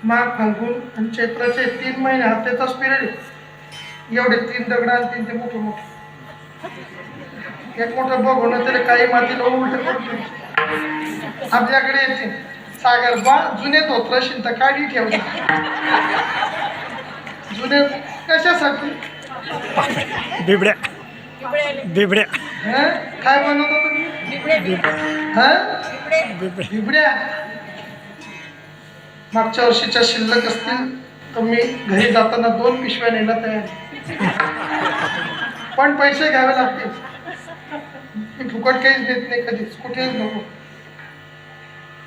माघ फाल्गुन आणि चैत्राचे 3 महिने हत्याचाच पिरियड आहे. एवढे 3 दगड आणि 3 ते मोठे मोठे एक मोठं बघ होणं तरी काही मातीला उलट पडतो. आपल्याकडे येते सागर बा जुने धोत्र शिंत काढी ठेवतात. जुने कशासाठी? बिबड्या बिबड्या काय बनवता तुम्ही? बिबड्या. मागच्या वर्षीच्या शिल्लक असतील तर मी घरी जाताना 2 पिशव्या नेला तयार, पण पैसे घ्यावे लागतील. मी फुकट काहीच देत नाही कधीच, कुठेच नको.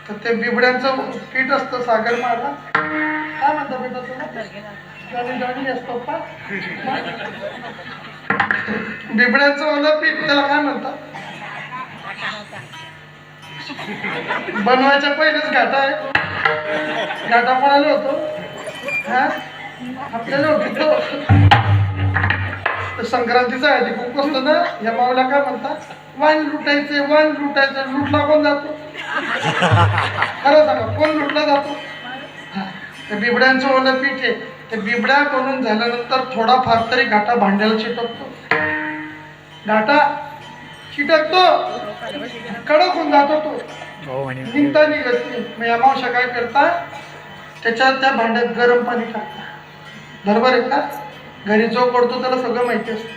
तर ते बिबड्यांचं पीठ असतं सागर मारला, काय म्हणतात बेटा तुला? जॉनी असतो का? बिबड्यांचं ओलं पीठ त्याला काय म्हणतात? बनवायच्या पहिलेच घाटा आहे. घाटा कोणाला होतो? हा आपल्याला होतो. संक्रांतीचा आहे खूप असतो ना, या माऊला काय म्हणतात? वाण लुटायचे, वाण लुटायचं. लुटला कोण जातो? खरं सांगा, कोण लुटला जातो? त्या बिबड्यांचं ओलं पीठ आहे. ते बिबड्या बनून झाल्यानंतर थोडाफार तरी घाटा भांड्याला चिटकतो. घाटा चिटकतो, कडक होऊन जातो तो, निघता निघत नाही. मग या मावशा काय करता? त्याच्यात त्या भांड्यात गरम पाणी टाकता. बरोबर आहे का? घरी जो पडतो त्याला सगळं माहिती असतं.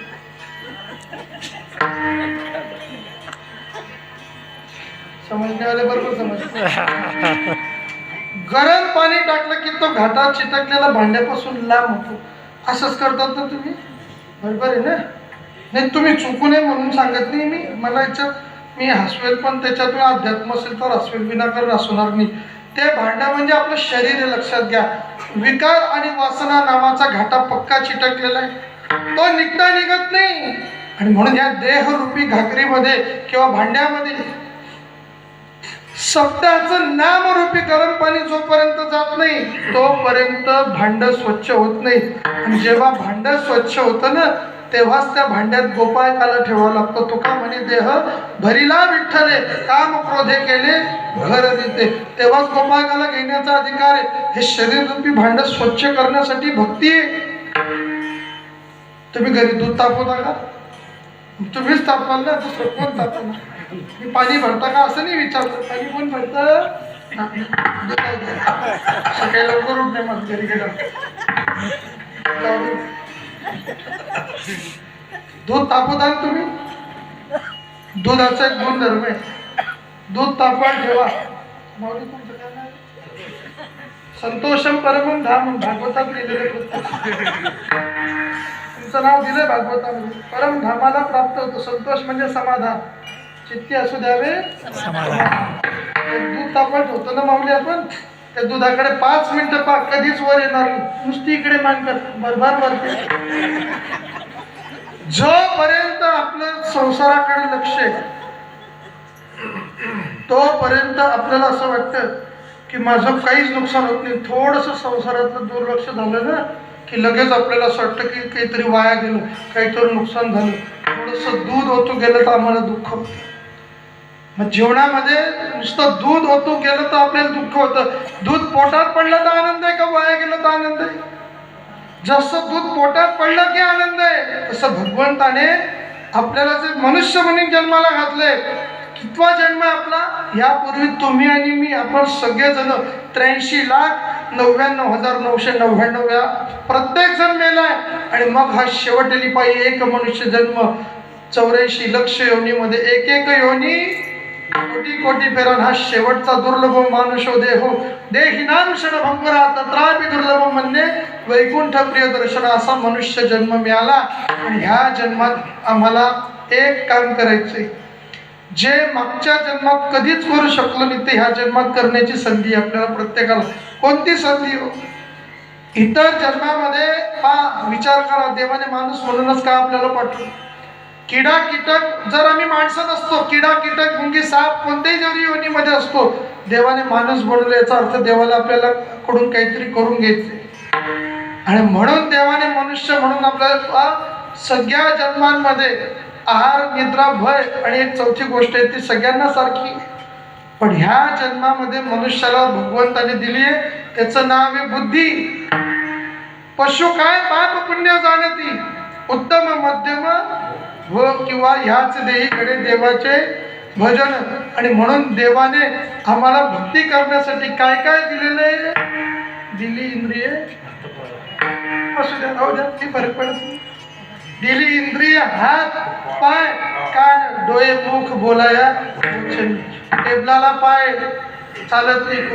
समजण्यावाले बरोबर समज. गरम पाणी टाकलं की तो घाटा चिटकलेला भांड्यापासून लांब होतो. असंच करतात ना तुम्ही? बरोबर आहे ना? नाही, तुम्ही चुकू नये म्हणून सांगत नाही मी. मला याच्यात मी हसवेल, पण त्याच्यातून अध्यात्म असेल तर हसवेल, विनाकारण हसवणार नाही. ते भांडं म्हणजे आपलं शरीर आहे, लक्षात घ्या. विकार आणि वासना नावाचा घाटा पक्का चिटकलेला आहे, तो निघता निघत नाही. आणि म्हणून या देहरूपी घागरीमध्ये किंवा भांड्यामध्ये शब्दाचं नामरूपी गरम पाणी जोपर्यंत जात नाही तोपर्यंत भांड स्वच्छ होत नाही. आणि जेव्हा भांड स्वच्छ होतं ना, तेव्हाच त्या भांड्यात गोपाळकाला ठेवावं लागतं. तुका म्हणे देह भरिला विठ्ठले, काम क्रोधे केले घर देते. तेव्हाच गोपाळकाला घेण्याचा अधिकार आहे. हे शरीररूपी भांड स्वच्छ करण्यासाठी भक्ती आहे. तुम्ही घरी दूध तापवता का? तुम्हीच तापवाल ना, दुसरं कोण तापवणार? मी पाणी भरता का असं नाही विचारलं. पाणी कोण भरतं? सकाळी लवकर उठ नाही मग घरी गेलं. दूध तापवता तुम्ही? दुधाचा एक गुणधर्म आहे, दूध तापवायला ठेवा. माऊली तुमचं काय नाव? संतोषम परमं धाम, भागवतात लिहिलेलं. तुमचं नाव दिलंय भागवतामध्ये. परम धामाला प्राप्त होतो. संतोष म्हणजे समाधान. चित्ती असू द्यावे समाधान. दूध तापवायला ठेवतो ना माऊली आपण, त्या दुधाकडे 5 मिनिटं कधीच वर येणार, नुसती इकडे मांडतात, बरोबर वरते. जोपर्यंत आपलं संसाराकडे लक्ष आहे तोपर्यंत आपल्याला असं वाटतं की माझं काहीच नुकसान होत नाही. थोडंसं संसारातलं दुर्लक्ष झालं ना की लगेच आपल्याला असं वाटतं की काहीतरी वाया गेलं, काहीतरी नुकसान झालं. थोडंसं दूध होतं गेलं तर आम्हाला दुःख होतं. मग जीवनामध्ये नुसतं दूध होतो गेलं तर आपल्याला दुःख होतं. दूध पोटात पडलं तर आनंद आहे का वाया गेलं तर आनंद आहे? जसं दूध पोटात पडलं की आनंद आहे, तसं भगवंताने आपल्याला जे मनुष्य म्हणून जन्माला घातले. कितवा जन्म आपला? यापूर्वी तुम्ही आणि मी आपण सगळेजण 83,99,999 वेळा प्रत्येक जण मेलाय. आणि मग हा शेवटली पाहिजे एक मनुष्य जन्म 84 लक्ष योनीमध्ये एक एक योनी कोटी कोटी फेरान हा शेवटचा दुर्लभ मानुषो देहो देहिनाम क्षणभंगुरा तत्रापि दुर्लभ म्हणणे वैकुंठ प्रिय दर्शन. असा मनुष्य जन्म मिळाला. आणि ह्या जन्मात आम्हाला एक काम करायचंय, जे मागच्या जन्मात कधीच करू शकलो नाही ते ह्या जन्मात करण्याची संधी आपल्याला प्रत्येकाला. कोणती संधी हो? इतर जन्मामध्ये विचार करा, देवाने माणूस म्हणूनच का आपल्याला पाठवलं? किडा कीटक जर आम्ही माणसं नसतो, किडा कीटक मुंगी साप कोणत्याही जरी योनीमध्ये असतो, देवाने माणूस बनवले याचा अर्थ देवाला आपल्याला कडून काहीतरी करून घ्यायचे. आणि म्हणून देवाने मनुष्य म्हणून आपल्याला सगळ्या जन्मांमध्ये आहार निद्रा भय आणि एक चौथी गोष्ट आहे ती सगळ्यांना सारखी. पण ह्या जन्मामध्ये मनुष्याला भगवंताने दिली आहे, त्याचं नाव आहे बुद्धी. पशु काय पाप पुण्य जाणती, उत्तम मध्यम व किंवा ह्याच देहीकडे देवाचे भजन. आणि म्हणून देवाने आम्हाला भक्ती करण्यासाठी काय काय दिलेले, दिली इंद्रिय, असू द्या राहू द्या, ती फरक पडत नाही. दिली इंद्रिय, हात पाय कान डोळे मुख बोलाया, टेबलाला पाय चालत नाही.